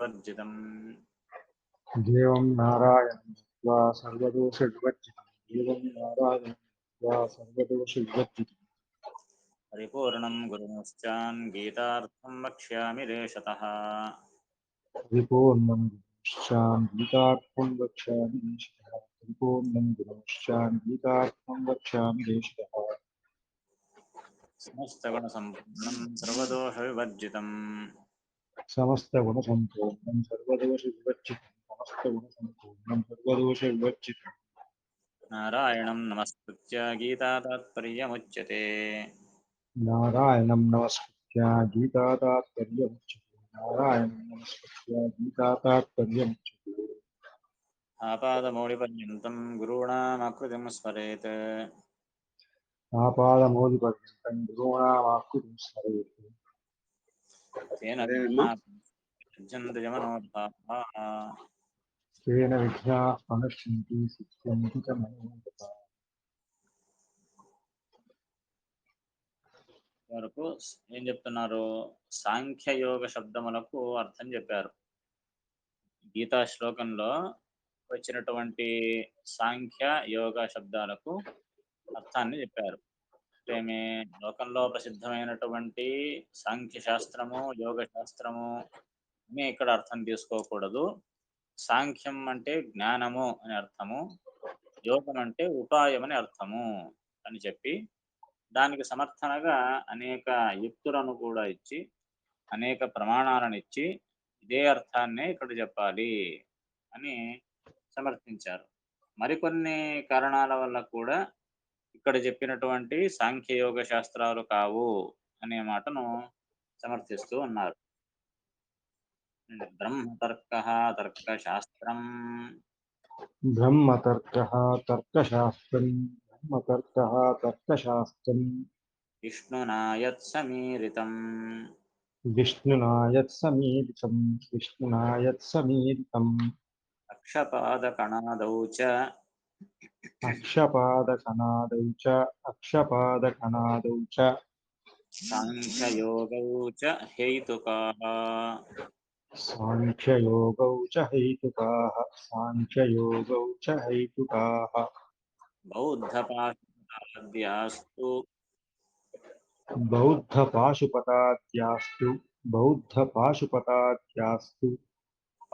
वर्जितम् देवं नारायणं वा सर्वदोषविवर्जितं देवं नारायणं वा सर्वदोषविवर्जितं परिपूर्णं गुरुमुश्चान् गीतार्थं वक्ष्यामि देशतः परिपूर्णं गुरुश्चान् गीतार्थं वक्ष्यामि देशिकः परिपूर्णं गुरुश्चान् गीतार्थं वक्ष्यामि देशिकः समस्तगुणसम्पूर्णं सर्वदोषविवर्जितम् समस्तगुणसम्पूर्णं सर्वदोषविवर्जितं समस्तगुणसम्पूर्णं सर्वदोषविवर्जितं नारायणं नमस्कृत्य गीतातात्पर्यमुच्यते नारायणं नमस्कृत्य गीतातात्पर्यमुच्यते नारायणं नमस्कृत्य गीतातात्पर्यमुच्यते आपादमौलिपर्यन्तं गुरूणामाकृतिं स्मरेत् आपादमौलिपर्यन्तं गुरूणामाकृतिं स्मरेत् तेन विघ्नाः सज्जन्ति यमनोद्धाः तेन विघ्नाः प्रणश्यन्ति सिद्ध्यन्ति च मनोरथाः వరకు ఏం చెప్తున్నారు? సాంఖ్యయోగ శబ్దములకు అర్థం చెప్పారు. గీతా శ్లోకంలో వచ్చినటువంటి సాంఖ్య యోగ శబ్దాలకు అర్థాన్ని చెప్పారు. ఏమి లోకంలో ప్రసిద్ధమైనటువంటి సాంఖ్య శాస్త్రము యోగ శాస్త్రము అని ఇక్కడ అర్థం తీసుకోకూడదు. సాంఖ్యం అంటే జ్ఞానము అని అర్థము, యోగం అంటే ఉపాయం అని అర్థము అని చెప్పి దానికి సమర్థనగా అనేక యుక్తులను కూడా ఇచ్చి అనేక ప్రమాణాలను ఇచ్చి ఇదే అర్థాన్నే ఇక్కడ చెప్పాలి అని సమర్థించారు. మరికొన్ని కారణాల వల్ల కూడా ఇక్కడ చెప్పినటువంటి సాంఖ్యయోగ శాస్త్రాలు కావు అనే మాటను సమర్థిస్తూ ఉన్నారు. బ్రహ్మతర్క తర్కశాస్త్రం ब्रह्मतर्कः तर्कशास्त्रं ब्रह्मतर्कः तर्कशास्त्रं విష్ణునా యత్సమీరితం विष्णुना यत्समीरितं विष्णुना यत्समीरितम् అక్షపాదకణాదౌ చ अक्षपादकणादौ च సాంఖ్యయోగౌ చ హేతుకాః साङ्ख्ययोगौ च हेतुकाः साङ्ख्ययोगौ च हेतुकाः బౌద్ధపాశుపతాద్యాస్తు बौद्धपाशुपताद्यास्तु बौद्धपाशुपताद्यास्तु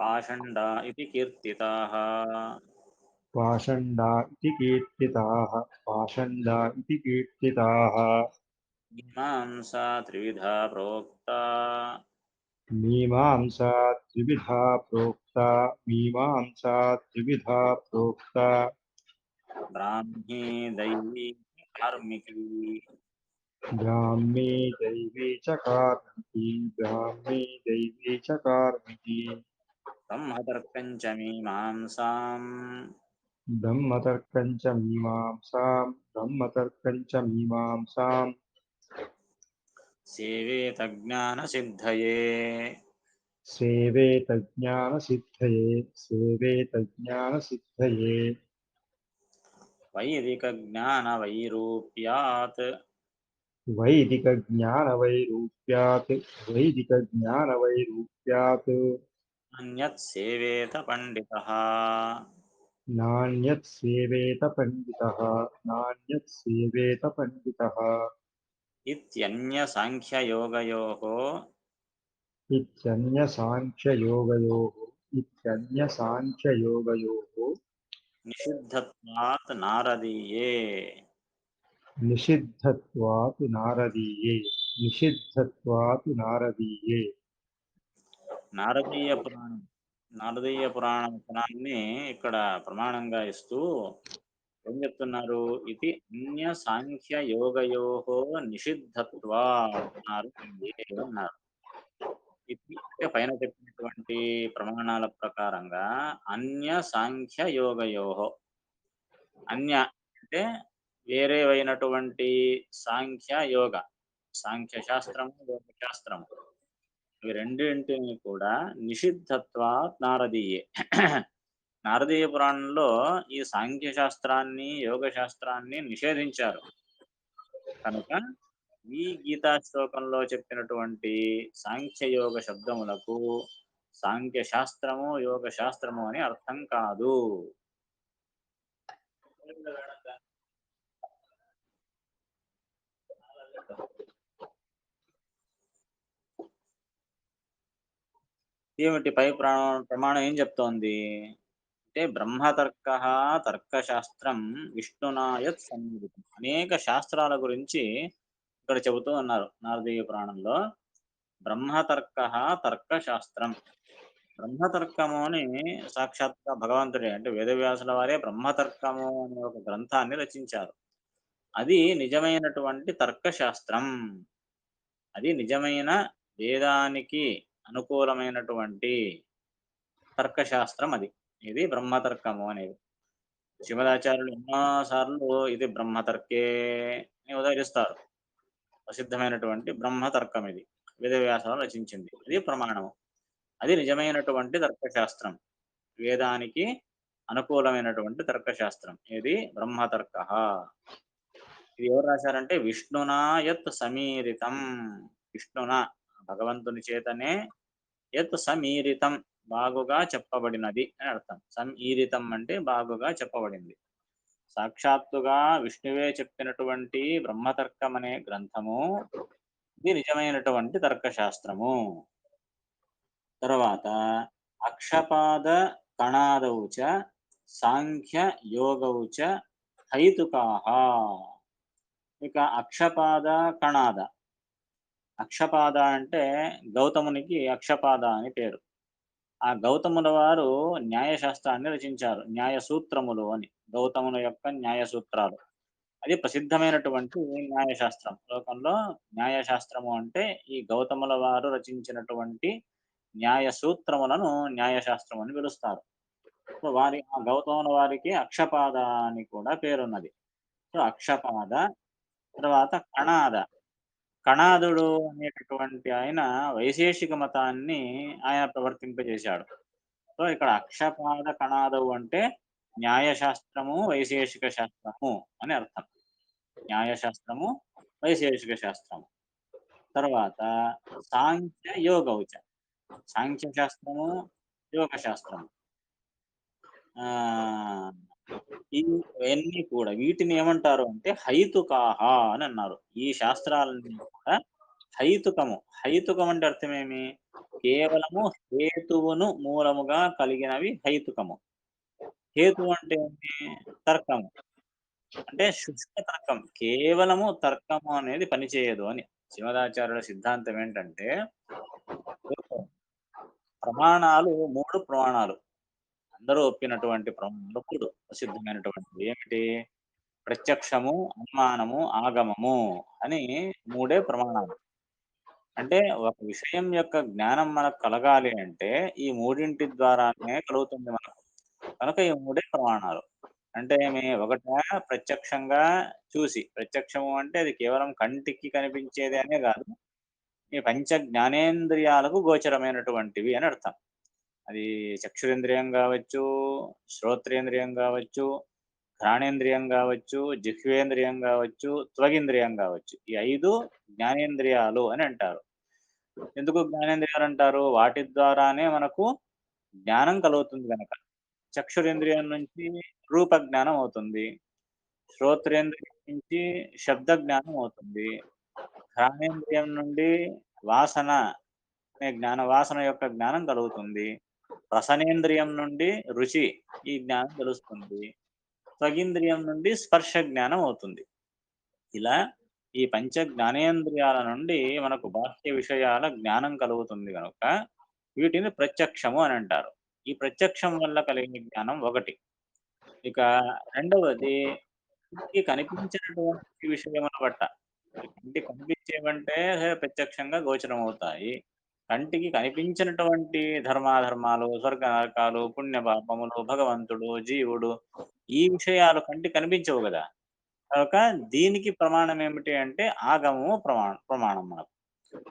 పాషండా ఇది కీర్తితాః पाषण्डा इति कीर्तिताः पाषण्डा इति कीर्तिताः మీమాంసా త్రివిధా ప్రోక్తా मीमांसा त्रिविधा प्रोक्ता मीमांसा त्रिविधा प्रोक्ता బ్రాహ్మీ దైవీ కార్మికీ ब्राह्मी दैवी च कार्मिकी ब्राह्मी दैवी च कार्मिकी బ్రహ్మతర్కం చ మీమాంసాం ब्रह्मतर्कं च मीमांसां ब्रह्मतर्कं च मीमांसां సేవేత జ్ఞానసిద్ధయే सेवेत ज्ञानसिद्धये सेवेत ज्ञानसिद्धये వైదిక జ్ఞాన వైరూప్యాత్ वैदिकज्ञानवैरूप्यात् वैदिकज्ञानवैरूप्यात् అన్యత్ సేవేత పండితః नान्यत् सेवेत पण्डितः नान्यत् सेवेत पण्डितः ఇత్యన్య సాంఖ్యయోగయోః इत्यन्यसाङ्ख्ययोगयोः నిషిద్ధత్వాత్ నారదీయే निषिद्धत्वात् नारदीये निषिद्धत्वात् नारदीये నారదీయ పురాణం నారదీయ పురాణాన్ని ఇక్కడ ప్రమాణంగా ఇస్తూ ఏం చెప్తున్నారు? ఇది అన్య సాంఖ్య యోగయోః నిషిద్ధత్వాత్ నారదీయే అన్నారు. ఇది అంటే పైన చెప్పినటువంటి ప్రమాణాల ప్రకారంగా అన్య సాంఖ్య యోగయోః, అన్య అంటే వేరేవైనటువంటి సాంఖ్య యోగ, సాంఖ్య శాస్త్రము యోగ శాస్త్రము ఇవి రెండింటిని కూడా నిషిద్ధత్వాత్ నారదీయే నారదీయ పురాణంలో ఈ సాంఖ్య శాస్త్రాన్ని యోగ శాస్త్రాన్ని నిషేధించారు కనుక ఈ గీతా శ్లోకంలో చెప్పినటువంటి సాంఖ్యయోగ శబ్దములకు సాంఖ్య శాస్త్రము యోగ శాస్త్రము అని అర్థం కాదు. ఏమిటి పై ప్రమాణం ఏం చెప్తోంది అంటే బ్రహ్మతర్క తర్కశాస్త్రం విష్ణునాయత్ సన్నిహితం. అనేక శాస్త్రాల గురించి ఇక్కడ చెబుతూ ఉన్నారు నారదీయ పురాణంలో. బ్రహ్మతర్క తర్కశాస్త్రం, బ్రహ్మతర్కము అని సాక్షాత్గా భగవంతుడే అంటే వేదవ్యాసుల వారే బ్రహ్మతర్కము అనే ఒక గ్రంథాన్ని రచించారు. అది నిజమైనటువంటి తర్కశాస్త్రం. అది నిజమైన వేదానికి అనుకూలమైనటువంటి తర్కశాస్త్రం అది. ఇది బ్రహ్మతర్కము అనేది. శ్రీమదాచార్యులు ఎన్నో సార్లు ఇది బ్రహ్మతర్కే అని ఉదహరిస్తారు. ప్రసిద్ధమైనటువంటి బ్రహ్మతర్కం ఇది. వేదవ్యాసులు రచించింది. అది ప్రమాణము. అది నిజమైనటువంటి తర్కశాస్త్రం. వేదానికి అనుకూలమైనటువంటి తర్కశాస్త్రం. ఇది బ్రహ్మతర్కః. ఇది ఎవరు రాశారంటే విష్ణునా యత్ సమీరితం. విష్ణున భగవంతుని చేతనే యత్ సమీరితం బాగుగా చెప్పబడినది అని అర్థం. సమీరితం అంటే బాగుగా చెప్పబడింది. సాక్షాత్తుగా విష్ణువే చెప్పినటువంటి బ్రహ్మతర్కం అనే గ్రంథము ఇది నిజమైనటువంటి తర్కశాస్త్రము. తర్వాత అక్షపాద కణాదౌ చ సాంఖ్య యోగౌ చ హైతుకాః. ఇక అక్షపాద కణాద. అక్షపాద అంటే గౌతమునికి అక్షపాద అని పేరు. ఆ గౌతముల వారు న్యాయశాస్త్రాన్ని రచించారు. న్యాయ సూత్రములు అని. గౌతముల యొక్క న్యాయ సూత్రాలు. అది ప్రసిద్ధమైనటువంటి న్యాయశాస్త్రం. లోకంలో న్యాయశాస్త్రము అంటే ఈ గౌతముల వారు రచించినటువంటి న్యాయ సూత్రములను న్యాయశాస్త్రం అని పిలుస్తారు. సో, ఆ గౌతముల వారికి అక్షపాద అని కూడా పేరున్నది. సో, అక్షపాద తర్వాత కణాద. కణాదుడు అనేటటువంటి ఆయన వైశేషిక మతాన్ని ఆయన ప్రవర్తింపజేశాడు. సో, ఇక్కడ అక్షపాద కణాదవు అంటే న్యాయశాస్త్రము, వైశేషిక శాస్త్రము అని అర్థం. న్యాయశాస్త్రము, వైశేషిక శాస్త్రము. తర్వాత సాంఖ్య యోగౌచ. సాంఖ్య శాస్త్రము, యోగ శాస్త్రము. ఆహ్, ఇవన్నీ కూడా వీటిని ఏమంటారు అంటే హైతుకాహ అని అన్నారు. ఈ శాస్త్రాలన్నీ కూడా హైతుకము. హైతుకం అంటే అర్థమేమి? కేవలము హేతువును మూలముగా కలిగినవి హైతుకము. హేతువు అంటే ఏంటి? తర్కము. అంటే శుష్క తర్కం. కేవలము తర్కము అనేది పనిచేయదు అని. శ్రీమదాచార్యుల సిద్ధాంతం ఏంటంటే ప్రమాణాలు 3 ప్రమాణాలు. అందరూ ఒప్పినటువంటి ప్రమాణాలు 3 ప్రసిద్ధమైనటువంటివి. ఏమిటి? ప్రత్యక్షము, అనుమానము, ఆగమము అని 3 ప్రమాణాలు. అంటే ఒక విషయం యొక్క జ్ఞానం మనకు కలగాలి అంటే ఈ మూడింటి ద్వారానే కలుగుతుంది మనకు. కనుక ఈ 3 ప్రమాణాలు. అంటే ఒకటా ప్రత్యక్షంగా చూసి, ప్రత్యక్షము అంటే అది కేవలం కంటికి కనిపించేది అనే కాదు. ఈ పంచ జ్ఞానేంద్రియాలకు గోచరమైనటువంటివి అని అర్థం. అది చక్షురేంద్రియం గావచ్చు, శ్రోత్రేంద్రియం గావచ్చు, ఘ్రాణేంద్రియం గావచ్చు, జిహ్వేంద్రియం గావచ్చు, త్వగింద్రియం గావచ్చు. ఈ 5 జ్ఞానేంద్రియాలు అని అంటారు. ఎందుకు జ్ఞానేంద్రియాలంటారు? వాటి ద్వారానే మనకు జ్ఞానం కలుగుతుంది గనక. చక్షురేంద్రియం నుంచి రూప జ్ఞానం అవుతుంది. శ్రోత్రేంద్రియం నుంచి శబ్ద జ్ఞానం అవుతుంది. ఘ్రాణేంద్రియం నుండి వాసన అనే వాసన యొక్క జ్ఞానం కలుగుతుంది. రసనేంద్రియం నుండి రుచి ఈ జ్ఞానం తెలుస్తుంది. త్వగింద్రియం నుండి స్పర్శ జ్ఞానం అవుతుంది. ఇలా ఈ పంచ జ్ఞానేంద్రియాల నుండి మనకు బాహ్య విషయాల జ్ఞానం కలుగుతుంది గనుక వీటిని ప్రత్యక్షము అని అంటారు. ఈ ప్రత్యక్షం వల్ల కలిగే జ్ఞానం ఒకటి. ఇక రెండవది కంటికి కనిపించినటువంటి విషయముల పట్ల. కంటికి కనిపించేవంటే ప్రత్యక్షంగా గోచరమవుతాయి. కంటికి కనిపించినటువంటి ధర్మాధర్మాలు, స్వర్గ నరకాలు, పుణ్య పాపములు, భగవంతుడు, జీవుడు ఈ విషయాలు కంటికి కనిపించవు గదా! కనుక దీనికి ప్రమాణం ఏమిటి అంటే ఆగమము ప్రమాణం మనకు.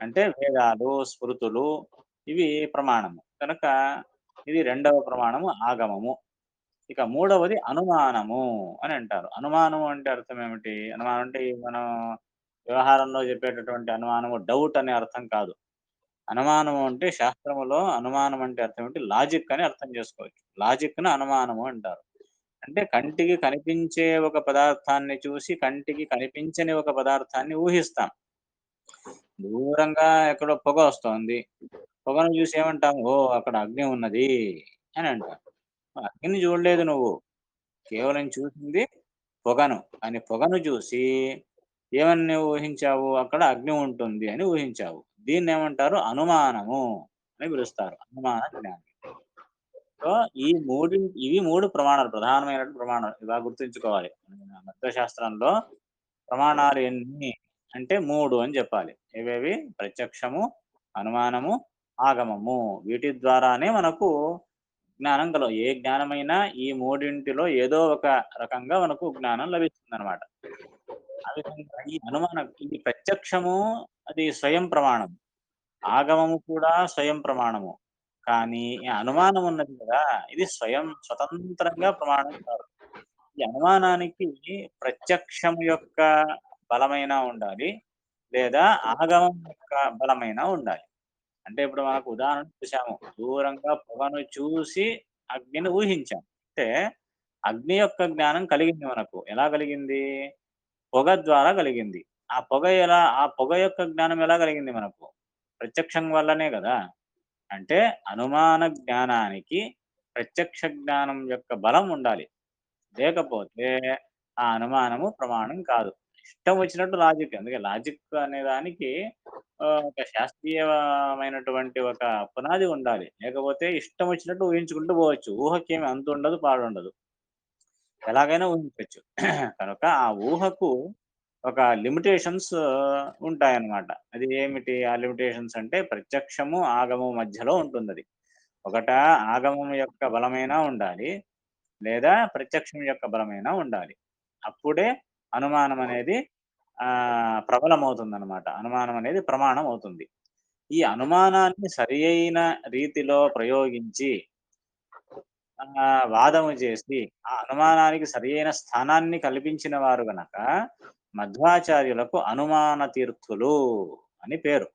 అంటే వేదాలు, స్మృతులు ఇవి ప్రమాణము. కనుక ఇది రెండవ ప్రమాణము ఆగమము. ఇక మూడవది అనుమానము అని అంటారు. అనుమానము అంటే అర్థం ఏమిటి? అనుమానం అంటే మనం వ్యవహారంలో చెప్పేటటువంటి అనుమానము డౌట్ అనే అర్థం కాదు. అనుమానము అంటే శాస్త్రములో అనుమానం అంటే అర్థం ఏంటి? లాజిక్ అని అర్థం చేసుకోవచ్చు. లాజిక్‌ని అనుమానము అంటారు. అంటే కంటికి కనిపించే ఒక పదార్థాన్ని చూసి కంటికి కనిపించని ఒక పదార్థాన్ని ఊహిస్తాం. దూరంగా ఎక్కడో పొగొస్తోంది. పొగను చూసి ఏమంటాం? ఓహ్! అక్కడ అగ్ని ఉన్నది అని అంటాం. అగ్నిని చూడలేదు నువ్వు. కేవలం చూసింది పొగను. కానీ పొగను చూసి ఏమని ఊహించావు? అక్కడ అగ్ని ఉంటుంది అని ఊహించావు. దీన్నేమంటారు? అనుమానము అని పిలుస్తారు. అనుమాన జ్ఞానం. సో, ఇవి 3 ప్రమాణాలు. ప్రధానమైనటువంటి ప్రమాణాలు. ఇలా గుర్తుంచుకోవాలి. తత్వశాస్త్రంలో ప్రమాణాలు ఎన్ని అంటే 3 అని జెప్పాలి. ఏవేవి? ప్రత్యక్షము, అనుమానము, ఆగమము. వీటి ద్వారానే మనకు జ్ఞానం ఏ జ్ఞానమైనా ఈ మూడింటిలో ఏదో ఒక రకంగా మనకు జ్ఞానం లభిస్తుందనమాట. ఆ విధంగా ఈ ప్రత్యక్షము అది స్వయం ప్రమాణం. ఆగమము కూడా స్వయం ప్రమాణము. కానీ ఈ అనుమానం ఉన్నది కదా! ఇది స్వతంత్రంగా ప్రమాణం కాదు. ఈ అనుమానానికి ప్రత్యక్షం యొక్క బలమైనా ఉండాలి. లేదా ఆగమం యొక్క బలమైనా ఉండాలి. అంటే ఇప్పుడు మనకు ఉదాహరణ చూసాము. దూరంగా పొగను చూసి అగ్నిని ఊహించాం. అంటే అగ్ని యొక్క జ్ఞానం కలిగింది మనకు. ఎలా కలిగింది? పొగ ద్వారా కలిగింది. ఆ పొగ యొక్క జ్ఞానం ఎలా కలిగింది మనకు? ప్రత్యక్షం వల్లనే గదా! అంటే అనుమాన జ్ఞానానికి ప్రత్యక్ష జ్ఞానం యొక్క బలం ఉండాలి. లేకపోతే ఆ అనుమానము ప్రమాణం కాదు. ఇష్టం వచ్చినట్టు లాజిక్. అందుకే లాజిక్ అనే దానికి ఒక శాస్త్రీయమైనటువంటి ఒక పునాది ఉండాలి. లేకపోతే ఇష్టం వచ్చినట్టు ఊహించుకుంటూ పోవచ్చు. ఊహకేమి అంతుండదు, పాడుండదు. ఎలాగైనా ఊహించొచ్చు. కనుక ఆ ఊహకు ఒక లిమిటేషన్స్ ఉంటాయన్నమాట. అది ఏమిటి? ఆ లిమిటేషన్స్ అంటే ప్రత్యక్షము, ఆగమము మధ్యలో ఉంటుందది. ఆగమం యొక్క బలమైనా ఉండాలి. లేదా ప్రత్యక్షం యొక్క బలమైనా ఉండాలి. అప్పుడే అనుమానం అనేది ప్రబలమవుతుందనమాట. అనుమానం అనేది ప్రమాణం అవుతుంది. ఈ అనుమానాన్ని సరియైన రీతిలో ప్రయోగించి వాదము చేసి, ఆ అనుమానానికి సరియైన స్థానాన్ని కల్పించిన వారు గనక మధ్వాచార్యులకు అనుమాన తీర్థులు అని పేరు.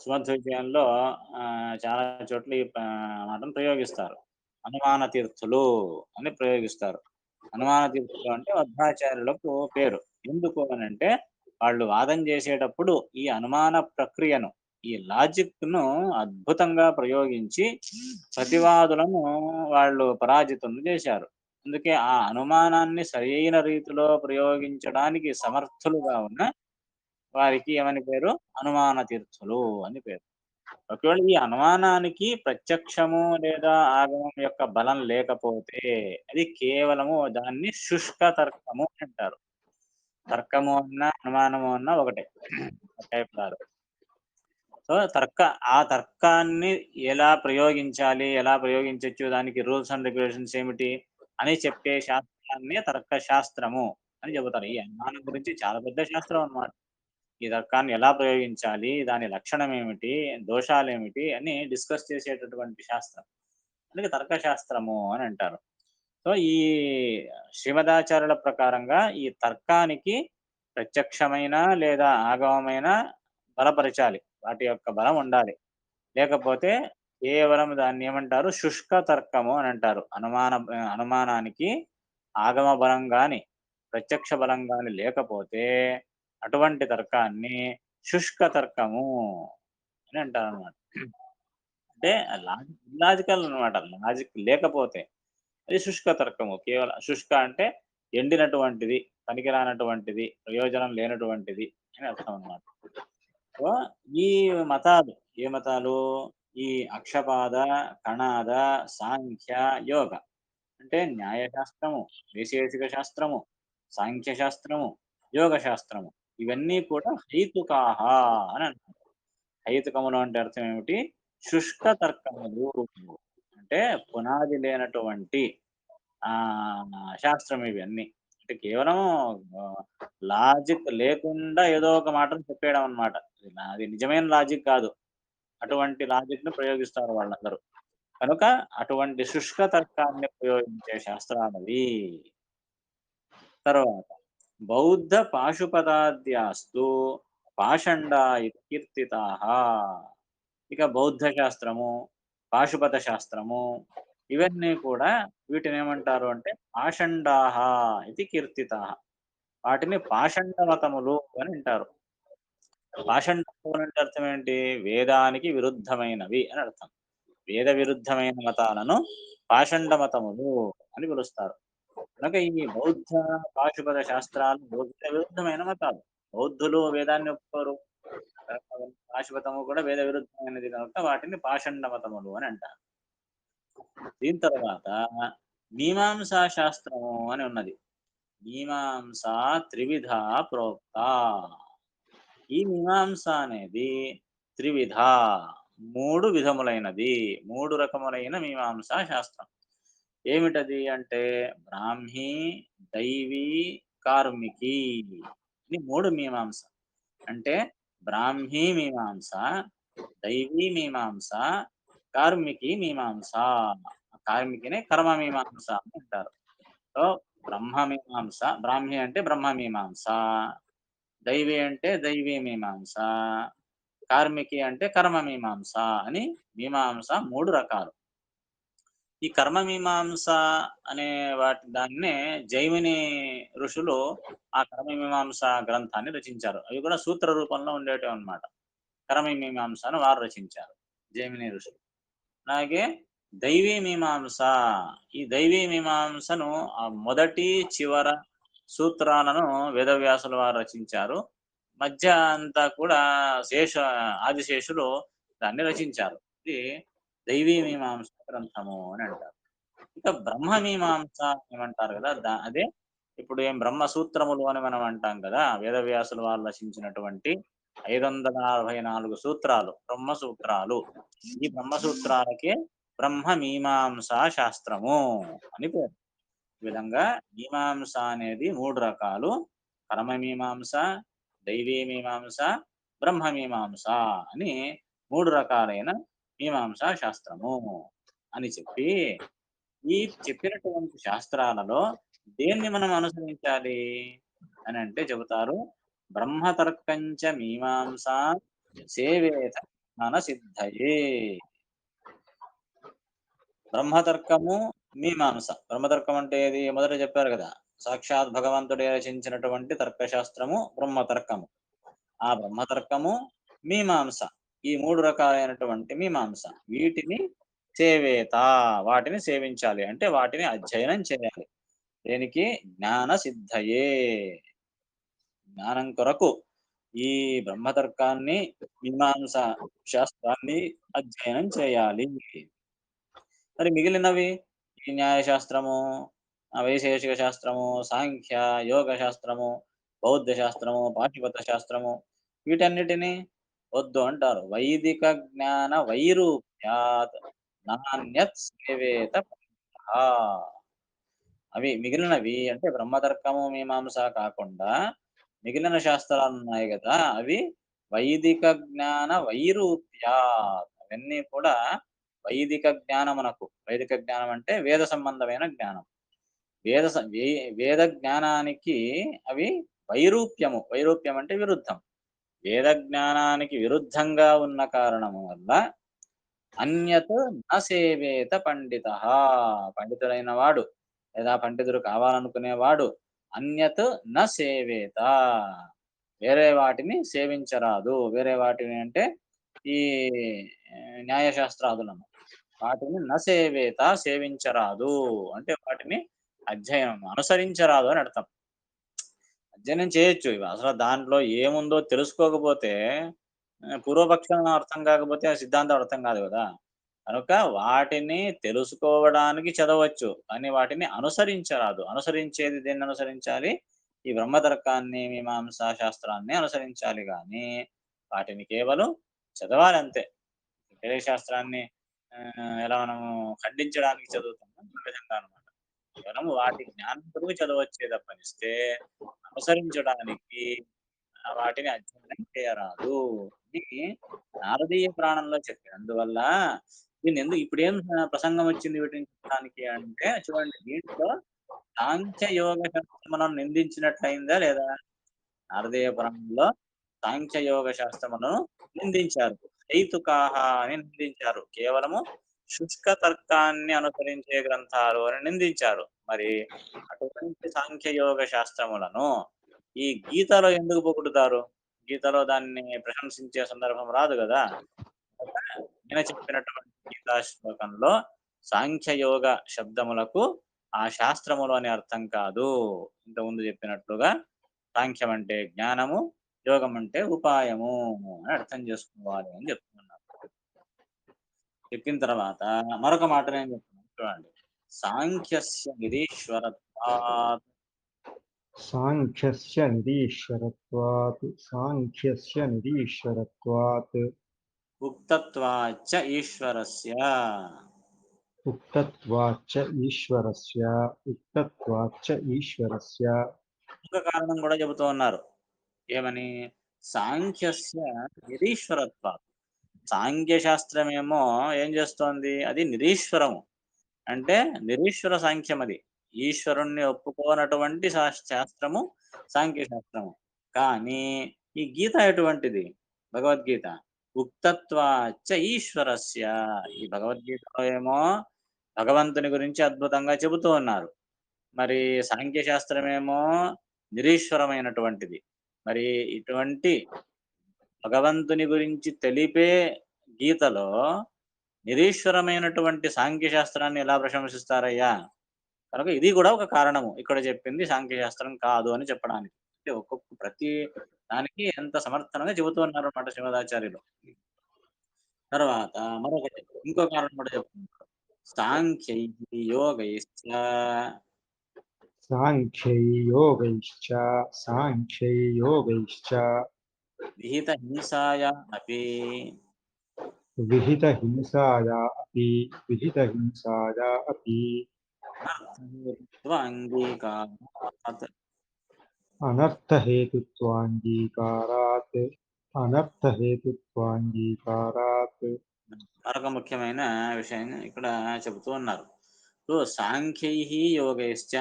సుమధ్విజయంలో చాలా చోట్ల ఈ మాటను ప్రయోగిస్తారు. అనుమాన తీర్థులు అని ప్రయోగిస్తారు. అనుమాన తీర్థులు అంటే మధ్వాచార్యులకు పేరు. ఎందుకు అనంటే వాళ్ళు వాదం చేసేటప్పుడు ఈ అనుమాన ప్రక్రియను, ఈ లాజిక్‌ను అద్భుతంగా ప్రయోగించి ప్రతివాదులను వాళ్ళు పరాజితులను చేశారు. అందుకే ఆ అనుమానాన్ని సరియైన రీతిలో ప్రయోగించడానికి సమర్థులుగా ఉన్న వారికి ఏమని పేరు? అనుమాన తీర్థులు అని పేరు. ఒకవేళ ఈ అనుమానానికి ప్రత్యక్షము లేదా ఆగమం యొక్క బలం లేకపోతే అది కేవలము దాన్ని శుష్క తర్కము అంటారు. తర్కము అన్నా, అనుమానము అన్నా ఒకటే. ఒకటే పదాలు. సో, ఆ తర్కాన్ని ఎలా ప్రయోగించాలి? ఎలా ప్రయోగించొచ్చు? దానికి రూల్స్ అండ్ రెగ్యులేషన్స్ ఏమిటి? అని చెప్పే శాస్త్రాన్నే తర్క శాస్త్రము అని చెబుతారు. ఈ అనుమానం గురించి చాలా పెద్ద శాస్త్రం అన్నమాట. ఈ తర్కాన్ని ఎలా ప్రయోగించాలి? దాని లక్షణమేమిటి? దోషాలేమిటి? అని డిస్కస్ చేసేటటువంటి శాస్త్రం. అందుకే తర్కశాస్త్రము అని అంటారు. సో, ఈ శ్రీమదాచార్యుల ప్రకారంగా ఈ తర్కానికి ప్రత్యక్షమైన లేదా ఆగమమైన బలపరచాలి. వాటి యొక్క బలం ఉండాలి. లేకపోతే కేవలం దాన్నేమంటారు? శుష్క తర్కము అనంటారు. అనుమానానికి ఆగమ బలం గాని, ప్రత్యక్ష బలం గాని లేకపోతే అటువంటి తర్కాన్ని శుష్క తర్కము అని అంటారనమాట. అంటే ఇల్లాజికల్ అనమాట. లాజిక్ లేకపోతే అది శుష్క తర్కము. శుష్క అంటే ఎండినటువంటిది, పనికిరానటువంటిది, ప్రయోజనం లేనటువంటిది అని అర్థం అన్నమాట. సో, ఈ మతాలు ఏ మతాలు? ఈ అక్షపాద, కణాద, సాంఖ్య, యోగ అంటే న్యాయశాస్త్రము, వైశేషిక శాస్త్రము, సాంఖ్య శాస్త్రము, యోగ శాస్త్రము ఇవన్నీ కూడా హైతుకాహ అని అంటారు. హైతుకములు అంటే అర్థం ఏమిటి? శుష్క తర్కములు. అంటే పునాది లేనటువంటి శాస్త్రం ఇవన్నీ. అంటే కేవలం ఆహ్, లాజిక్ లేకుండా ఏదో ఒక మాటను చెప్పేయడం అన్నమాట. అది నిజమైన లాజిక్ కాదు. అటువంటి లాజిక్‌ని ప్రయోగిస్తారు వాళ్ళందరూ. కనుక అటువంటి శుష్క తర్కాన్ని ప్రయోగించే శాస్త్రాలవి. తర్వాత బౌద్ధ పాశుపదాద్యాస్తు పాషండా ఇతి కీర్తితాః. ఇక బౌద్ధ శాస్త్రము, పాశుపత శాస్త్రము ఇవన్నీ కూడా వీటినేమంటారు అంటే పాషండాహ ఇది కీర్తితాః. వాటిని పాషండ మతములు అని అంటారు. పాషండములు అంటే అర్థం ఏంటి? వేదానికి విరుద్ధమైనవి అని అర్థం. వేద విరుద్ధమైన మతాలను పాషండ మతములు అని పిలుస్తారు. కనుక ఈ బౌద్ధ, పాశుపత శాస్త్రాలు వేద విరుద్ధమైన మతాలు. బౌద్ధులు వేదాన్ని ఒప్పుకోరు. పాశుపతము కూడా వేద విరుద్ధమైనది కనుక వాటిని పాషండ మతములు అని అంటారు. దీని తర్వాత మీమాంసా శాస్త్రము అని ఉన్నది. మీమాంసా త్రివిధ ప్రోక్త. ఈ మీమాంస అనేది త్రివిధ 3 విధములైనది. 3 రకములైన మీమాంసా శాస్త్రం. ఏమిటది అంటే బ్రాహ్మీ, దైవీ, కార్మికీ అని 3 మీమాంస. అంటే బ్రాహ్మీ మీమాంస, దైవీ మీమాంస, కార్మికీ మీమాంస. కార్మికినే కర్మ మీమాంస అని అంటారు. సో, బ్రహ్మ మీమాంస, బ్రాహ్మి అంటే బ్రహ్మ మీమాంస, దైవి అంటే దైవీ మీమాంస, కార్మికి అంటే కర్మ మీమాంస అని మీమాంస 3 రకాలు. ఈ కర్మ మీమాంస అనే దాన్నే జైమిని ఋషులు ఆ కర్మ మీమాంస గ్రంథాన్ని రచించారు. అవి కూడా సూత్ర రూపంలో ఉండేటివన్నమాట. కర్మ మీమాంసను వారు రచించారు. జైమిని ఋషులు. అలాగే దైవీ మీమాంస. ఈ దైవీ మీమాంసను మొదటి, చివర సూత్రాలను వేదవ్యాసుల వారు రచించారు. మధ్య అంతా కూడా ఆదిశేషులు దాన్ని రచించారు. ఇది దైవీ మీమాంస గ్రంథము అని అంటారు. ఇక బ్రహ్మ మీమాంస ఏమంటారు కదా! అదే ఇప్పుడు ఏం బ్రహ్మ సూత్రములు అని మనం అంటాం కదా! వేదవ్యాసుల వారు రచించినటువంటి 564 సూత్రాలు, బ్రహ్మ సూత్రాలు. ఈ బ్రహ్మ సూత్రాలకే బ్రహ్మ మీమాంసా శాస్త్రము అని పేరు. ఈ విధంగా మీమాంస అనేది 3 రకాలు. కర్మ మీమాంస, దైవీ మీమాంస, బ్రహ్మ మీమాంస అని 3 రకాలైన మీమాంసా శాస్త్రము అని చెప్పి, ఈ చెప్పినటువంటి శాస్త్రాలలో దేన్ని మనం అనుసరించాలి అనంటే చెబుతారు. బ్రహ్మతర్కంచ మీమాంసా సేవేత జ్ఞానసిద్ధయే. బ్రహ్మతర్కము, మీమాంస. బ్రహ్మతర్కం అంటే ఏది? మొదట చెప్పారు గదా! సాక్షాత్ భగవంతుడే రచించినటువంటి తర్కశాస్త్రము బ్రహ్మతర్కము. ఆ బ్రహ్మతర్కము, మీమాంస. ఈ 3 రకాలైనటువంటి మీమాంస. వీటిని సేవేత. వాటిని సేవించాలి. అంటే వాటిని అధ్యయనం చేయాలి. దేనికి? జ్ఞాన సిద్ధయే. జ్ఞానం కొరకు ఈ బ్రహ్మతర్కాన్ని, మీమాంస శాస్త్రాన్ని అధ్యయనం చేయాలి. మరి మిగిలినవి ఈ న్యాయశాస్త్రము, వైశేషిక శాస్త్రము, సాంఖ్య, యోగ శాస్త్రము, బౌద్ధ శాస్త్రము, పాశుపత శాస్త్రము వీటన్నిటిని వద్దు అంటారు. వైదిక జ్ఞాన వైరూప్యాత్ నాణ్యత్ సేవేత పండితః. అవి మిగిలినవి అంటే బ్రహ్మతర్కము, మీమాంస కాకుండా మిగిలిన శాస్త్రాలున్నాయి గదా! అవి వైదిక జ్ఞాన వైరూప్యాత్. అవన్నీ కూడా వైదిక జ్ఞానమునకు, వైదిక జ్ఞానం అంటే వేద సంబంధమైన జ్ఞానం. వేద స వే వేద జ్ఞానానికి అవి వైరూప్యము. వైరూప్యం అంటే విరుద్ధం. వేద జ్ఞానానికి విరుద్ధంగా ఉన్న కారణము వల్ల అన్యత్ న సేవేత పండితః. పండితుడైన వాడు లేదా పండితుడు కావాలనుకునేవాడు అన్యత్ న సేవేత. వేరే వాటిని సేవించరాదు. వేరే వాటిని అంటే ఈ న్యాయశాస్త్రాదులను. వాటిని న సేవేత సేవించరాదు. అంటే వాటిని అనుసరించరాదు అని అర్థం. అధ్యయనం చేయొచ్చు. అసలు దాంట్లో ఏముందో తెలుసుకోకపోతే పూర్వపక్షం అర్థం కాకపోతే ఆ సిద్ధాంతం అర్థం కాదు గదా! కనుక వాటిని తెలుసుకోవడానికి చదవచ్చు. కానీ వాటిని అనుసరించరాదు. అనుసరించేది దేన్ని అనుసరించాలి? ఈ బ్రహ్మతర్కాన్ని, మీమాంసా శాస్త్రాన్ని అనుసరించాలి గానీ, వాటిని కేవలం చదవాలంతే. వేరే శాస్త్రాన్ని ఎలా మనము ఖండించడానికి చదువుతామో ఆ విధంగా అన్నమాట. కేవలం వాటి జ్ఞానం కొరకు చదవచ్చే తప్పనిస్తే, అనుసరించడానికి వాటిని అధ్యయనం చేయరాదు. ఇది నారదీయ పురాణంలో చెప్పినందువల్ల ఇప్పుడేం ప్రసంగం వచ్చింది వీటిని చెప్పడానికి అంటే చూడండి దీంట్లో సాంఖ్య యోగ శాస్త్రములను నిందించినట్లయిందా లేదా? నారదీయ పురాణంలో సాంఖ్య యోగ శాస్త్రములను నిందించారు. హైతుకాహ అని నిందించారు. కేవలము శుష్క తర్కాన్ని అనుసరించే గ్రంథాలు అని నిందించారు. మరి అటువంటి సాంఖ్యయోగ శాస్త్రములను ఈ గీతలో ఎందుకు పొగుడుతారు? గీతలో దాన్ని ప్రశంసించే సందర్భం రాదు గదా! నేను చెప్పినటువంటి గీతా శ్లోకంలో సాంఖ్యయోగ శబ్దములకు ఆ శాస్త్రములు అని అర్థం కాదు. ఇంతకుముందు చెప్పినట్లుగా సాంఖ్యం అంటే జ్ఞానము, యోగం అంటే ఉపాయము అని అర్థం చేసుకోవాలి అని చెప్తున్నారు. చెప్పిన తర్వాత మరొక మాట నేను చెప్తున్నాను చూడండి. సాంఖ్యస్య నిరీశ్వరత్వాత్ సాంఖ్యస్య నిరీశ్వరత్వాత్ ఉక్తత్వాచ్చ ఈశ్వరస్య. ఉక్తత్వాచ్చ ఈశ్వరస్య ఉక్తత్వాచ్చ ఈశ్వరస్య ఇంకొక కారణం కూడా చెబుతూ ఉన్నారు. ఏమని? సాంఖ్యస్య నిరీశ్వరత్వాత్. సాంఖ్య శాస్త్రమేమో ఏం చేస్తోంది? అది నిరీశ్వరము. అంటే నిరీశ్వర సాంఖ్యం అది. ఈశ్వరుణ్ణి ఒప్పుకోనటువంటి శాస్త్రము సాంఖ్య శాస్త్రము. కానీ ఈ గీత ఎటువంటిది? భగవద్గీత. ఉక్తత్వాచ్చ ఈశ్వరస్య. ఈ భగవద్గీతలో ఏమో భగవంతుని గురించి అద్భుతంగా చెబుతూ ఉన్నారు. మరి సాంఖ్య శాస్త్రమేమో నిరీశ్వరమైనటువంటిది. మరి ఇటువంటి భగవంతుని గురించి తెలిపే గీతలో నిరీశ్వరమైనటువంటి సాంఖ్య శాస్త్రాన్ని ఎలా ప్రశంసిస్తారయ్యా? కనుక ఇది కూడా ఒక కారణము. ఇక్కడ చెప్పింది సాంఖ్య శాస్త్రం కాదు అని చెప్పడానికి. అంటే ప్రతి దానికి ఎంత సమర్థనగా చెబుతూ ఉన్నారన్నమాట శ్రీమదాచార్యులు. తర్వాత మరొకటి ఇంకో కారణం కూడా చెప్తున్నారు. సాంఖ్యై యోగైశ్చ సాంఖ్యైయోగైశ్చ సాంఖ్యైయోగైశ్చ విహిత హింసాయ అపి విహితహింసాయా అపి విహితహింసాయా అపి అనర్థహేతుత్వ అంగీకారాత్. అనర్థహేతుత్వాంగీకారాత్ అనర్థహేతుత్వాంగీకారాత్ మరొక ముఖ్యమైన విషయం ఇక్కడ చెబుతూ ఉన్నారు. సో సాంఖ్యై యోగైశ్చ.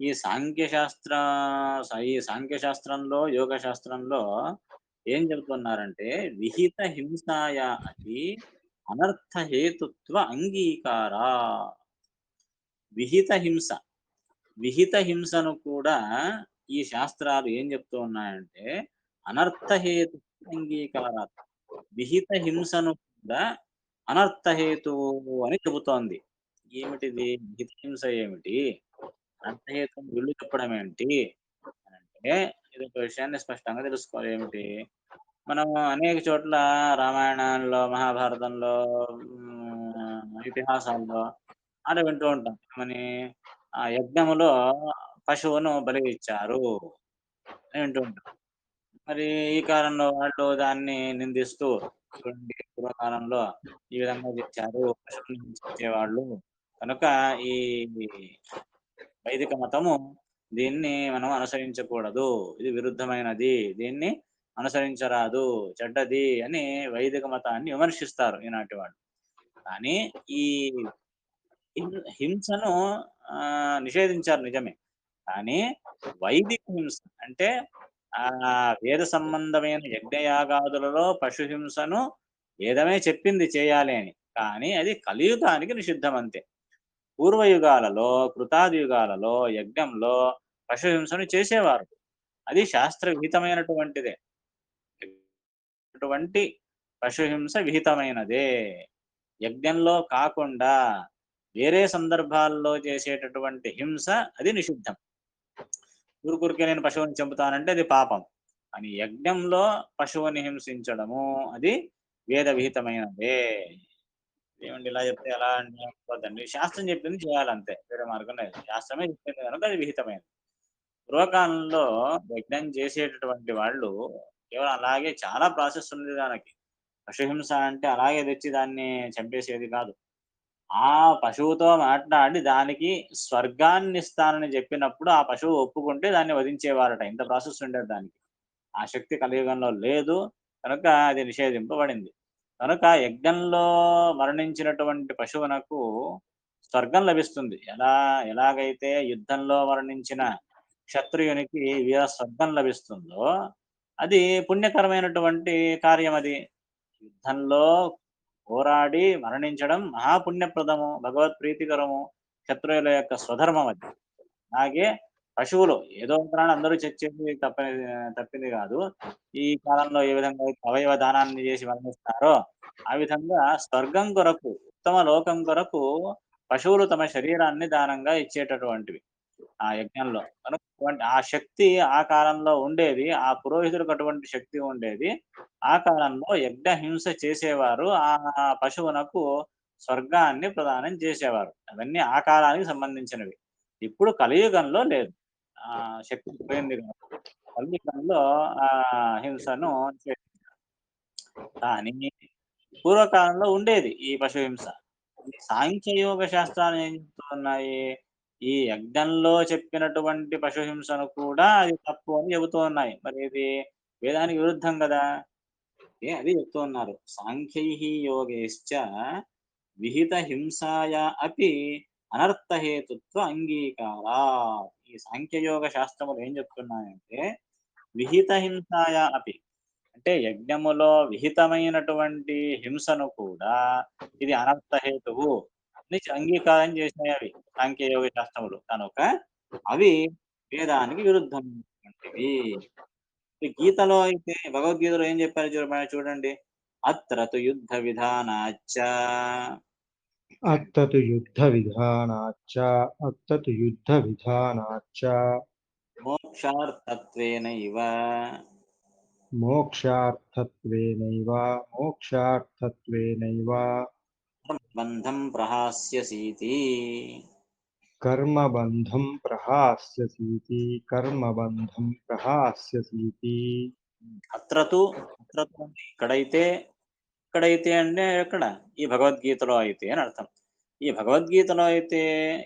ఈ సాంఖ్య శాస్త్రంలో యోగ శాస్త్రంలో ఏం చెబుతున్నారంటే విహిత హింసాయ అతి అనర్థ హేతుత్వ అంగీకార. విహిత హింస విహిత హింసను కూడా ఈ శాస్త్రాలు ఏం చెప్తూ ఉన్నాయంటే అనర్థ హేతు అంగీకార. విహిత హింసను కూడా అనర్థహేతువు అని చెబుతోంది. ఏమిటిది? విహిత హింస ఏమిటి? అనర్థహేతువుని వీళ్ళు చెప్పడం ఏంటి? అనంటే ఇదొక విషయాన్ని స్పష్టంగా తెలుసుకోవాలి. ఏమిటి? మనం అనేక చోట్ల రామాయణంలో, మహాభారతంలో, ఇతిహాసాల్లో వింటూ ఉంటాం. ఏమని? ఆ యజ్ఞములో పశువును బలి ఇచ్చారు అని వింటూ ఉంటాం. మరి ఈ కాలంలో వాళ్ళు దాన్ని నిందిస్తూ, చూడండి పూర్వకాలంలో ఈ విధంగా చేశారు, పశువుని హింసించేవాళ్ళు. కనుక ఈ వైదిక మతము దీన్ని మనం అనుసరించకూడదు. ఇది విరుద్ధమైనది. దీన్ని అనుసరించరాదు. చెడ్డది అని వైదిక మతాన్ని విమర్శిస్తారు ఈనాటి వాళ్ళు. కానీ ఈ హింసను నిషేధించారు నిజమే. కానీ వైదిక హింస అంటే వేద సంబంధమైన యజ్ఞయాగాదులలో పశు హింసను వేదమే చెప్పింది చేయాలి అని. కానీ అది కలియుగానికి నిషిద్ధం అంతే. పూర్వయుగాలలో, కృతాది యుగాలలో యజ్ఞంలో పశు హింసను చేసేవారు. అది శాస్త్ర విహితమైనటువంటిదే. అటువంటి పశు హింస విహితమైనదే. యజ్ఞంలో కాకుండా వేరే సందర్భాల్లో చేసేటటువంటి హింస అది నిషిద్ధం. ఊరికే నేను పశువుని చంపుతానంటే అది పాపం. కానీ యజ్ఞంలో పశువుని హింసించడము అది వేద విహితమైనదే. ఏమండి ఇలా చెప్తే ఎలా అండి అనుకోవద్దండి. శాస్త్రం చెప్పింది చేయాలంతే. వేరే మార్గం లేదు. శాస్త్రమే చెప్పింది కనుక అది విహితమైనది. పూర్వకాలంలో యజ్ఞం చేసేటటువంటి వాళ్ళు కేవలం అలాగే చాలా ప్రాసెస్ ఉంది దానికి. పశుహింస అంటే అలాగే తెచ్చి దాన్ని చంపేసేది కాదు. ఆ పశువుతో మాట్లాడి దానికి స్వర్గాన్నిస్తానని జెప్పినప్పుడు, ఆ పశువు ఒప్పుకుంటే దాన్ని వధించేవారట. ఇంత ప్రాసెస్ ఉండేది దానికి. ఆ శక్తి కలియుగంలో లేదు. కనుక అది నిషేధింపబడింది. కనుక యజ్ఞంలో మరణించినటువంటి పశువునకు స్వర్గం లభిస్తుంది. ఎలాగైతే యుద్ధంలో మరణించిన క్షత్రియునికి వీర స్వర్గం లభిస్తుందో, అది పుణ్యకరమైనటువంటి కార్యం అది. యుద్ధంలో పోరాడి మరణించడం మహాపుణ్యప్రదము, భగవత్ ప్రీతికరము, క్షత్రియుల యొక్క స్వధర్మం అది. అలాగే పశువులు ఏదో ఒకనాడు అందరూ చచ్చేది తప్పింది కాదు. ఈ కాలంలో ఏ విధంగా అయితే అవయవ దానాన్ని చేసి మరణిస్తారో, ఆ విధంగా స్వర్గం కొరకు, ఉత్తమ లోకం కొరకు పశువులు తమ శరీరాన్ని దానంగా ఇచ్చేటటువంటివి ఆ యజ్ఞంలో. కనుక ఆ శక్తి ఆ కాలంలో ఉండేది. ఆ పురోహితుడికి అటువంటి శక్తి ఉండేది. ఆ కాలంలో యజ్ఞ హింస చేసేవారు ఆ పశువునకు స్వర్గాన్ని ప్రదానం చేసేవారు. అవన్నీ ఆ కాలానికి సంబంధించినవి. ఇప్పుడు కలియుగంలో లేదు. శక్తి పోయింది గనుక. కలియుగంలో హింసను కానీ పూర్వకాలంలో ఉండేది ఈ పశు హింస. ఈ సాంఖ్య యోగ శాస్త్రాలు ఏం చెప్తున్నాయి? ఈ యజ్ఞంలో చెప్పినటువంటి పశు హింసను కూడా అది తప్పు అని చెబుతూ ఉన్నాయి. మరి ఇది వేదానికి విరుద్ధం గదా! అది చెప్తూ ఉన్నారు. సాంఖ్యైః యోగైశ్చ విహిత హింసాయా అపి అనర్థహేతుత్వ అంగీకారాత్. ఈ సాంఖ్యయోగ శాస్త్రములు ఏం చెప్తున్నాయంటే విహిత హింసాయా అపి అంటే యజ్ఞములో విహితమైనటువంటి హింసను కూడా ఇది అనర్థహేతువు అని అంగీకారం చేసినాయి అవి సాంఖ్యయోగ శాస్త్రములు. కనుక అవి వేదానికి విరుద్ధమైనటువంటివి. ఈ గీతలో అయితే భగవద్గీతలో ఏం చెప్పారు చూడండి. అత్ర తు యుద్ధ విధానాచ్చ अत्ततु युद्धविधानाच्च अत्ततु युद्धविधानाच्च మోక్షార్థత్వేనైవ मोक्षार्थत्वेनैव मोक्षार्थत्वेनैव బంధం ప్రహాస్యసీతి. कर्मबन्धं प्रहास्यसीति कर्मबन्धं प्रहास्यसीति అత్రతు అత్రతు అంటే ఇక్కడైతే ఇక్కడైతే అంటే ఎక్కడ? ఈ భగవద్గీతలో అయితే అని అర్థం. ఈ భగవద్గీతలో అయితే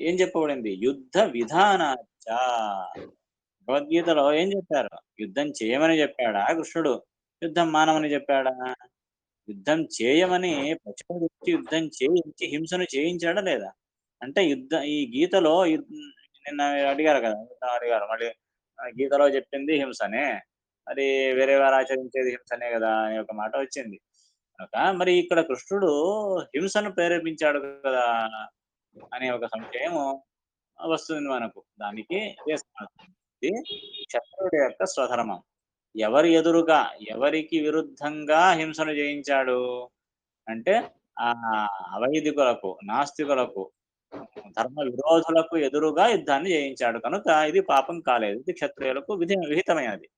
ఏం చెప్పబడింది? యుద్ధ విధానాచ్చ. భగవద్గీతలో ఏం చెప్పారు? యుద్ధం చేయమని చెప్పాడా కృష్ణుడు? యుద్ధం మానమని చెప్పాడా? యుద్ధం చేయమని ప్రచోదించి యుద్ధం చేయించి హింసను చేయించాడా లేదా? అంటే ఈ గీతలో నిన్న అడిగారు కదా! నిన్న అడిగారు మళ్ళీ గీతలో చెప్పింది హింసనే. మరి వేరే వారు ఆచరించేది హింసనే గదా! అనే ఒక మాట వచ్చింది. కనుక మరి ఇక్కడ కృష్ణుడు హింసను ప్రేరేపించాడు కదా! అనే ఒక సంశయం వస్తుంది మనకు. దానికి ఇదే సమాధానం. ఇది క్షత్రుడి యొక్క స్వధర్మం. ఎవరి ఎదురుగా, ఎవరికి విరుద్ధంగా హింసను జయించాడు? అంటే అవైదికులకు, నాస్తికులకు, ధర్మ విరోధులకు ఎదురుగా యుద్ధాన్ని జయించాడు కనుక ఇది పాపం కాలేదు. ఇది క్షత్రియులకు విహితమైనది.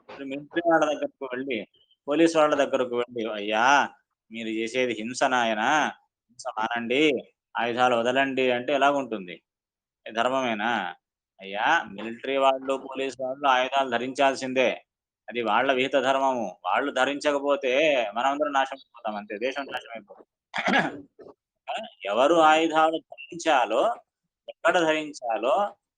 ఇప్పుడు మిలిటరీ వాళ్ళ దగ్గరకు వెళ్ళి, పోలీస్ వాళ్ళ దగ్గరకు వెళ్ళి, "అయ్యా! మీరు చేసేది హింస నాయనా! హింస మానండి. ఆయుధాలు వదలండి" అంటే ఎలాగుంటుంది? ఇది ధర్మమేనా? అయ్యా! మిలిటరీ వాళ్ళు, పోలీస్ వాళ్ళు ఆయుధాలు ధరించాల్సిందే. అది వాళ్ళ విహిత ధర్మము. వాళ్ళు ధరించకపోతే మనమందరం నాశనమైపోతాం అంతే. దేశం నాశనమైపోతుంది. ఆ! ఎవరు ఆయుధాలు ధరించాలో, ఎక్కడ ధరించాలో,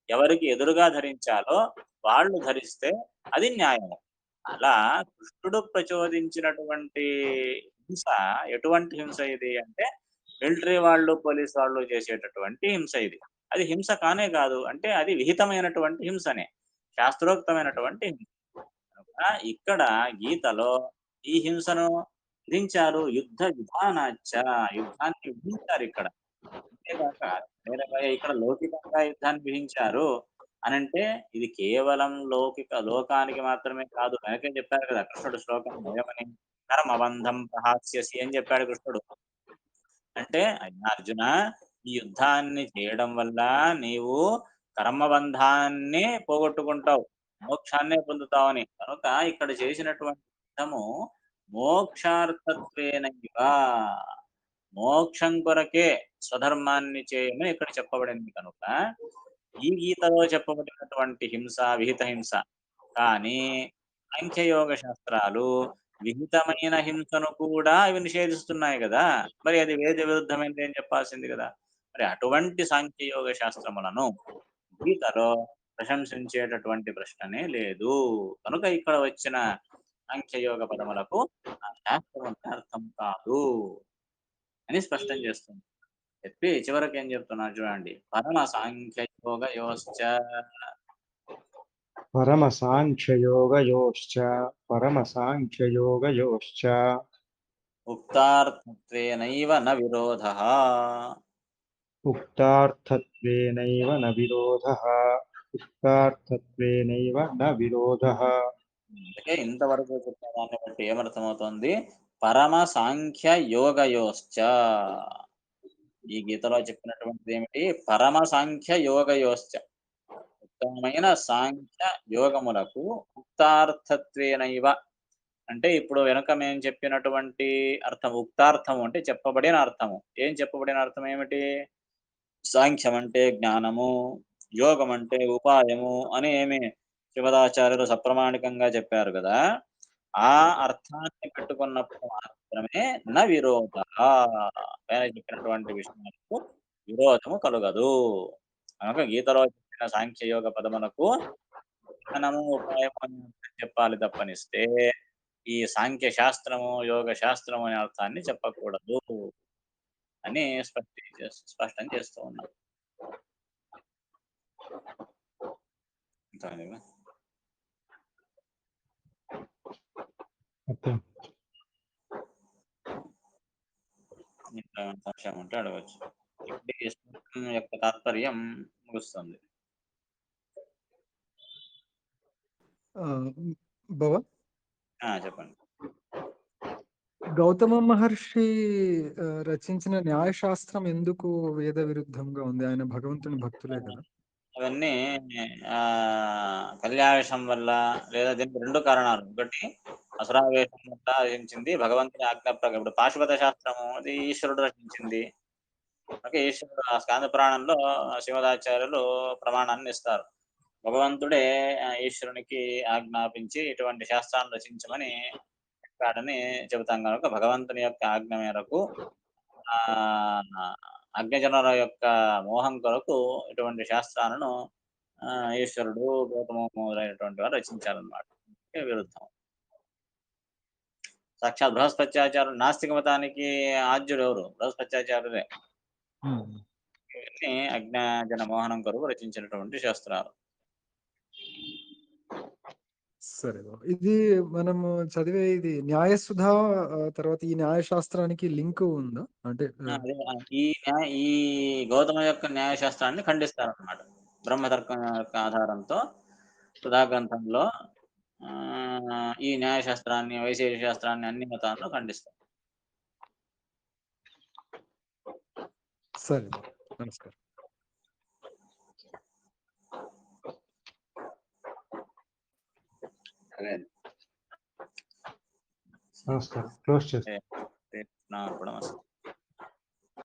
ఎవరికి ఎదురుగా ధరించాలో వాళ్ళు ధరిస్తే అది న్యాయము. అలా కృష్ణుడు ప్రచోదించినటువంటి హింస ఎటువంటి హింస ఇది అంటే, మిలిటరీ వాళ్ళు, పోలీస్ వాళ్ళు చేసేటటువంటి హింస ఇది. అది హింస కానే కాదు. అంటే అది విహితమైనటువంటి హింసనే. శాస్త్రోక్తమైనటువంటి హింస. కనుక ఇక్కడ గీతలో ఈ హింసను విధించారు. యుద్ధ విధానాచ్చ యుద్ధాన్ని విధించారిక్కడ. అంతేగాక వేరేగా ఇక్కడ లౌకికంగా యుద్ధాన్ని విధించారు అనంటే, ఇది కేవలం లోకానికి మాత్రమే కాదు. వెనకే చెప్పారు కదా! కృష్ణుడు శ్లోకంలో ఏమని? "కర్మబంధం ప్రహాస్యసి" అని చెప్పాడు కృష్ణుడు. అంటే "అయ్యా అర్జున, ఈ యుద్ధాన్ని చేయడం వల్ల నీవు కర్మబంధాన్ని పోగొట్టుకుంటావు. మోక్షాన్నే పొందుతావని. కనుక ఇక్కడ చేసినటువంటి యుద్ధము మోక్షార్థత్వేనైవ మోక్షం కొరకే స్వధర్మాన్ని చేయమని ఇక్కడ చెప్పబడింది కనుక, ఈ గీతలో చెప్పబడినటువంటి హింస విహిత హింస. కానీ సాంఖ్యయోగ శాస్త్రాలు విహితమైన హింసను కూడా అవి నిషేధిస్తున్నాయి గదా! మరి అది వేద విరుద్ధమైనది అని చెప్పాల్సింది గదా! మరి అటువంటి సాంఖ్యయోగ శాస్త్రములను గీతలో ప్రశంసించేటటువంటి ప్రశ్ననే లేదు. కనుక ఇక్కడ వచ్చిన సాంఖ్యయోగ పదములకు ఆ శాస్త్రములకి అర్థం కాదు అని స్పష్టం చేస్తుంది. చెప్పి చివరకేం చెప్తున్నారు చూడండి. పరమ సాంఖ్యయోగయోశ్చ परमसाङ्ख्ययोगयोश्च परमसाङ्ख्ययोगयोश्च ఉక్తార్థత్వేనైవ న విరోధః. उक्तार्थत्वेनैव न विरोधः उक्तार्थत्वेनैव न विरोधः అందుకే ఇంతవరకు చెప్పిన దాన్ని బట్టి ఏమర్థమవుతోంది? పరమ సాంఖ్య యోగయోశ్చ. ఈ గీతలో చెప్పినటువంటిది ఏమిటి? పరమ సాంఖ్య యోగయోశ్చ. ఉత్తమమైన సాంఖ్య యోగములకు ఉక్తార్థత్వేనైవ, అంటే ఇప్పుడు వెనుక మేము చెప్పినటువంటి అర్థం ఉక్తార్థము అంటే చెప్పబడిన అర్థము. ఏం చెప్పబడిన అర్థం ఏమిటి? సాంఖ్యం అంటే జ్ఞానము, యోగం అంటే ఉపాయము అని ఏమి శివదాచార్యులు సప్రమాణికంగా చెప్పారు గదా! ఆ అర్థాన్ని పెట్టుకున్నప్పుడు మాత్రమే న విరోధః, పైన చెప్పినటువంటి విషయాలకు విరోధము కలుగదు. కనుక గీతలో చెప్పిన సాంఖ్యయోగ పదములకు జ్ఞానము, ఉపాయము అని అర్థం చెప్పాలి తప్పనిస్తే, ఈ సాంఖ్య శాస్త్రము, యోగ శాస్త్రము అనే అర్థాన్ని చెప్పకూడదు అని స్పష్టం చేస్తూ ఉన్నాం. అర్థమైందా? అర్థం. ఇంకా సంశయం ఉంటే అడగొచ్చు. ఇప్పుడు ఈ శ్లోకం యొక్క తాత్పర్యం ముగుస్తుంది. భవ చెప్పండి. గౌతమ మహర్షి రచించిన న్యాయశాస్త్రం ఎందుకు వేద విరుద్ధంగా ఉంది? ఆయన భగవంతుని భక్తులే కదా. అవన్నీ కళ్యావేశం వల్ల, లేదా దీనికి 2 కారణాలు. ఒకటి అసురావేశం వల్ల రచించింది, భగవంతుని ఆజ్ఞ ప్రకారం. ఇప్పుడు పాశుపత శాస్త్రము అది ఈశ్వరుడు రచించింది. ఓకే. ఈశ్వరుడు ఆ స్కాంద పురాణంలో శివదాచార్యులు ప్రమాణాన్ని ఇస్తారు. భగవంతుడే ఈశ్వరునికి ఆజ్ఞాపించి ఇటువంటి శాస్త్రాన్ని రచించమని చెప్పాడని చెబుతాం కనుక భగవంతుని యొక్క ఆజ్ఞ మేరకు అజ్ఞజనుల యొక్క మోహం కొరకు ఇటువంటి శాస్త్రాలను ఈశ్వరుడు, గౌతమ మొదలైనటువంటి వారు రచించారన్నమాట. విరుద్ధం. సాక్షాత్ బృహస్పత్యాచార్యులు నాస్తిక మతానికి ఆద్యుడు ఎవరు? బృహస్పత్యాచార్యులే. ఇవన్నీ అజ్ఞాజన మోహనం కొరకు రచించినటువంటి శాస్త్రాలు. సరే బాబు. ఇది మనము చదివే ఇది న్యాయసుధ తర్వాత ఈ న్యాయశాస్త్రానికి లింక్ ఉందా? అంటే ఈ గౌతమ యొక్క న్యాయశాస్త్రాన్ని ఖండిస్తారన్నమాట. బ్రహ్మతర్కం యొక్క ఆధారంతో సుధా గ్రంథంలో ఈ న్యాయశాస్త్రాన్ని, వైశేష శాస్త్రాన్ని అన్ని మతాలను ఖండిస్తారు. సరే, నమస్కారం. నమస్కారం. క్లోజ్ చేస్తాం. నమస్కారం.